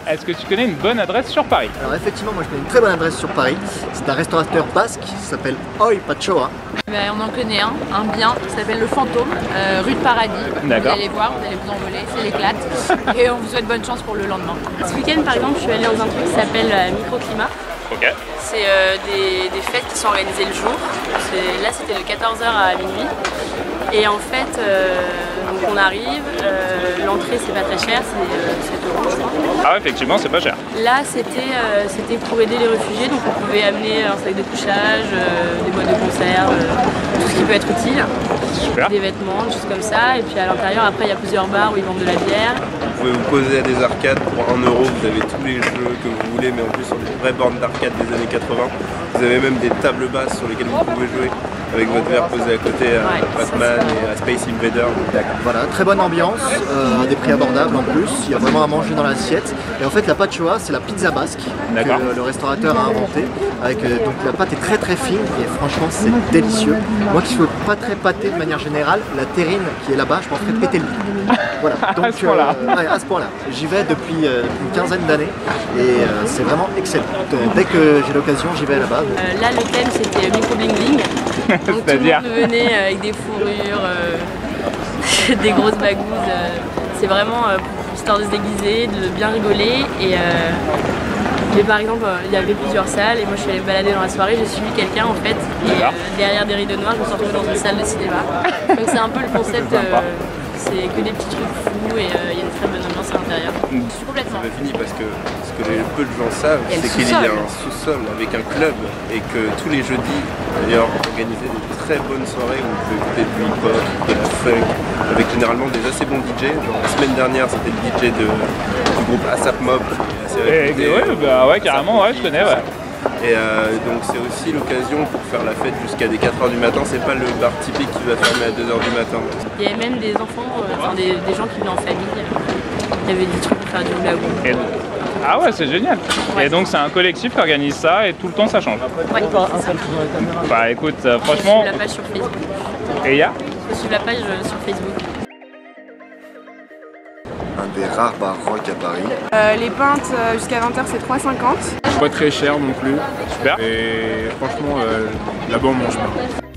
est-ce que tu connais une bonne adresse sur Paris? Alors effectivement, moi je connais une très bonne adresse sur Paris. C'est un restaurateur basque qui s'appelle Oi Pachoa. On en connaît un bien qui s'appelle le Fantôme, rue de Paradis. Vous allez voir, vous allez vous envoler, c'est l'éclate. Et on vous souhaite bonne chance pour le lendemain. Ce week-end par exemple, je suis allée dans un truc qui s'appelle Microclimat. Ok. C'est des fêtes qui sont organisées le jour. Là c'était de 14h à minuit. Et en fait, donc on arrive, l'entrée c'est pas très cher, c'est 7 € je crois. Ah ouais, effectivement c'est pas cher. Là c'était pour aider les réfugiés, donc on pouvait amener un sac de couchage, des boîtes de conserve, tout ce qui peut être utile. Super. Des vêtements, des choses comme ça. Et puis à l'intérieur après il y a plusieurs bars où ils vendent de la bière. Vous pouvez vous poser à des arcades pour 1 €, vous avez tous les jeux que vous voulez, mais en plus sur des vraies bornes d'arcade des années 80. Vous avez même des tables basses sur lesquelles vous pouvez jouer avec votre verre posé à côté à Pac-Man et à Space Invader. Voilà, très bonne ambiance, à des prix abordables en plus. Il y a vraiment à manger dans l'assiette. Et en fait la pachoa c'est la pizza basque que le restaurateur a inventé. Donc la pâte est très très fine et franchement c'est délicieux. Moi qui suis pas très pâté de manière générale, la terrine qui est là-bas, je m'en ferais péter le lit. Voilà, donc à ce point-là. À ce point-là. J'y vais depuis une quinzaine d'années et c'est vraiment excellent. Dès que j'ai l'occasion, j'y vais là-bas. Là le thème c'était micro bling bling. Donc tout le monde venait avec des fourrures, des grosses bagouses. C'est vraiment histoire de se déguiser, de bien rigoler. Et par exemple, il y avait plusieurs salles et moi je suis allée me balader dans la soirée, j'ai suivi quelqu'un en fait. Et derrière des rideaux noirs, je me suis retrouvée dans une salle de cinéma. Donc c'est un peu le concept. C'est que des petits trucs fous et il y a une très bonne ambiance à l'intérieur. Complètement. C'est pas fini parce que ce que peu de gens savent, c'est qu'il y a un sous-sol avec un club et que tous les jeudis, d'ailleurs, on organisait des très bonnes soirées où vous pouvez écouter du hip-hop, de la funk, avec généralement des assez bons DJ. Genre la semaine dernière, c'était le DJ du groupe ASAP Mob. Ouais, carrément, ouais, je connais, ouais. Et donc c'est aussi l'occasion pour faire la fête jusqu'à des 4 h du matin, c'est pas le bar typique qui va fermer à 2 h du matin. Il y avait même des enfants, des gens qui venaient en famille, il y avait des trucs pour faire du hula-hoop. Ah ouais, c'est génial. Ouais. Et donc c'est un collectif qui organise ça et tout le temps ça change. Ouais, bah écoute, franchement... Je suis la page sur Facebook. Et il y a Je suis la page sur Facebook. Un des rares bars rock à Paris. Les pintes jusqu'à 20 h c'est 3,50 €. Pas très cher non plus. Super. Et franchement, là-bas on mange bien.